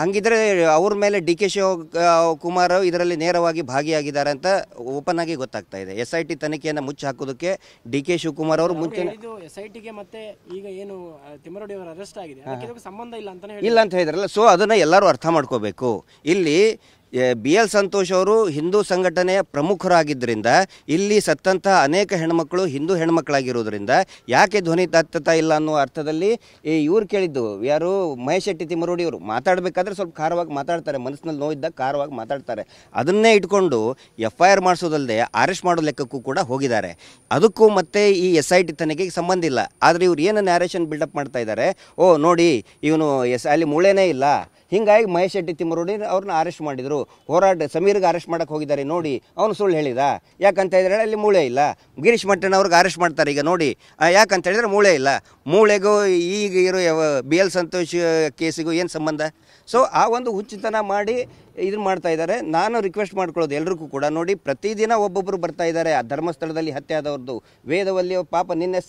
ಹಂಗಿದ್ರೆ ಅವ್ರ ಮೇಲೆ ಡಿ ಕೆ ಶಿವಕುಮಾರ್ ಇದರಲ್ಲಿ ನೇರವಾಗಿ ಭಾಗಿಯಾಗಿದ್ದಾರೆ ಅಂತ ಓಪನ್ ಆಗಿ ಗೊತ್ತಾಗ್ತಾ ಇದೆ. SIT ತನಿಖೆಯನ್ನು ಮುಚ್ಚಿ ಹಾಕೋದಕ್ಕೆ ಡಿ ಕೆ ಶಿವಕುಮಾರ್ ಅವರು ಮುಂಚೆ SITಗೆ ಮತ್ತೆ ಈಗ ಏನು ತಿಮ್ಮರೋಡಿ ಅವರ ಅರೆಸ್ಟ್ ಆಗಿದೆ ಅದಕ್ಕೆ ಸಂಬಂಧ ಇಲ್ಲ ಅಂತ ಹೇಳಿದ್ರಲ್ಲ. ಸೊ ಅದನ್ನ ಎಲ್ಲರೂ ಅರ್ಥ ಮಾಡ್ಕೋಬೇಕು. ಇಲ್ಲಿ BL ಸಂತೋಷ್ ಅವರು ಹಿಂದೂ ಸಂಘಟನೆಯ ಪ್ರಮುಖರಾಗಿದ್ದರಿಂದ ಇಲ್ಲಿ ಸತ್ತಂತಹ ಅನೇಕ ಹೆಣ್ಮಕ್ಳು ಹಿಂದೂ ಹೆಣ್ಮಕ್ಳಾಗಿರೋದ್ರಿಂದ ಯಾಕೆ ಧ್ವನಿ ತಾತ್ತಾ ಇಲ್ಲ ಅನ್ನೋ ಅರ್ಥದಲ್ಲಿ ಇವ್ರು ಕೇಳಿದ್ದು ಯಾರು ಮಹೇಶ್ ಶೆಟ್ಟಿ ತಿಮ್ಮರೋಡಿ ಅವರು ಮಾತಾಡಬೇಕಾದ್ರೆ ಸ್ವಲ್ಪ ಖಾರವಾಗಿ ಮಾತಾಡ್ತಾರೆ, ಮನಸ್ಸಿನಲ್ಲಿ ನೋವಿದ್ದಾಗ ಖಾರವಾಗಿ ಮಾತಾಡ್ತಾರೆ. ಅದನ್ನೇ ಇಟ್ಕೊಂಡು FIR ಮಾಡಿಸೋದಲ್ಲದೆ ಅರೆಸ್ಟ್ ಮಾಡೋ ಲೆಕ್ಕಕ್ಕೂ ಕೂಡ ಹೋಗಿದ್ದಾರೆ. ಅದಕ್ಕೂ ಮತ್ತೆ ಈ SIT ತನಿಖೆಗೆ ಸಂಬಂಧ ಇಲ್ಲ. ಆದರೆ ಇವ್ರು ಏನು ನ್ಯಾರೇಷನ್ ಬಿಲ್ಡಪ್ ಮಾಡ್ತಾ ಇದ್ದಾರೆ, ಓ ನೋಡಿ ಇವನು ಅಲ್ಲಿ ಮೂಳೆನೇ ಇಲ್ಲ, ಹಿಂಗಾಗಿ ಮಹೇಶ್ ಶೆಟ್ಟಿ ತಿಮ್ಮರೋಡಿ ಅವ್ರನ್ನ ಅರೆಸ್ಟ್ ಮಾಡಿದರು, ಹೋರಾಟ ಸಮೀರ್ಗೆ ಅರೆಸ್ಟ್ ಮಾಡಕ್ಕೆ ಹೋಗಿದ್ದಾರೆ, ನೋಡಿ ಅವನು ಸುಳ್ಳು ಹೇಳಿದ, ಯಾಕಂತ ಹೇಳಿದ್ರೆ ಅಲ್ಲಿ ಮೂಳೆ ಇಲ್ಲ. ಗಿರೀಶ್ ಮಟ್ಟಣ್ಣ ಅವ್ರಿಗೆ ಅರೆಸ್ಟ್ ಮಾಡ್ತಾರೆ ಈಗ ನೋಡಿ, ಯಾಕಂತ ಹೇಳಿದ್ರೆ ಮೂಳೆ ಇಲ್ಲ. ಮೂಳೆಗೂ ಈಗ ಇರೋ BL ಸಂತೋಷ್ ಕೇಸಿಗೂ ಏನು ಸಂಬಂಧ? ಸೊ ಆ ಒಂದು ಹುಚ್ಚುತನ ಮಾಡಿ ಇದನ್ನು ಮಾಡ್ತಾ ಇದ್ದಾರೆ. ನಾನು ರಿಕ್ವೆಸ್ಟ್ ಮಾಡ್ಕೊಳ್ಳೋದು ಎಲ್ರಿಗೂ ಕೂಡ, ನೋಡಿ ಪ್ರತಿದಿನ ಒಬ್ಬೊಬ್ಬರು ಬರ್ತಾ ಇದ್ದಾರೆ. ಆ ಧರ್ಮಸ್ಥಳದಲ್ಲಿ ಹತ್ಯೆ ಆದವ್ರದ್ದು ವೇದವಲ್ಲಿ ಪಾಪ ನಿನ್ನೆ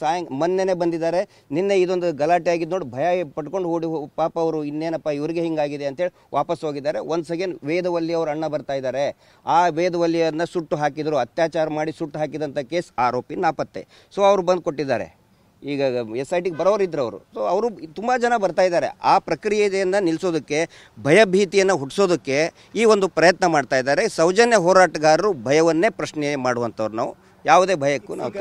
ಮೊನ್ನೆನೇ ಬಂದಿದ್ದಾರೆ. ನಿನ್ನೆ ಇದೊಂದು ಗಲಾಟೆ ಆಗಿದ್ದು ನೋಡಿ ಭಯ ಪಟ್ಕೊಂಡು ಓಡಿ ಪಾಪ ಅವರು ಇನ್ನೇನಪ್ಪ ಇವ್ರಿಗೆ ಹಿಂಗಾಗಿದೆ ಅಂತೇಳಿ ವಾಪಸ್ ಹೋಗಿದ್ದಾರೆ. ಒನ್ಸ್ ಅಗೇನ್ ವೇದವಲ್ಲಿ ಅವ್ರ ಅಣ್ಣ ಬರ್ತಾ ಇದ್ದಾರೆ. ಆ ವೇದವಲ್ಲಿಯನ್ನು ಸುಟ್ಟು ಹಾಕಿದರು, ಅತ್ಯಾಚಾರ ಮಾಡಿ ಸುಟ್ಟು ಹಾಕಿದಂಥ ಕೇಸ್ ಆರೋಪಿ ನಾಪತ್ತೆ. ಸೊ ಅವರು ಬಂದು ಕೊಟ್ಟಿದ್ದಾರೆ. ಈಗ SITಗೆ ಬರೋರಿದ್ರು ಅವರು. ಸೊ ಅವರು ತುಂಬ ಜನ ಬರ್ತಾ ಇದ್ದಾರೆ. ಆ ಪ್ರಕ್ರಿಯೆಯನ್ನು ನಿಲ್ಲಿಸೋದಕ್ಕೆ, ಭಯಭೀತಿಯನ್ನು ಹುಟ್ಟಿಸೋದಕ್ಕೆ ಈ ಒಂದು ಪ್ರಯತ್ನ ಮಾಡ್ತಾ ಇದ್ದಾರೆ. ಸೌಜನ್ಯ ಹೋರಾಟಗಾರರು ಭಯವನ್ನೇ ಪ್ರಶ್ನೆ ಮಾಡುವಂಥವ್ರು. ನಾವು ಯಾವುದೇ ಭಯಕ್ಕೂ ನಾವು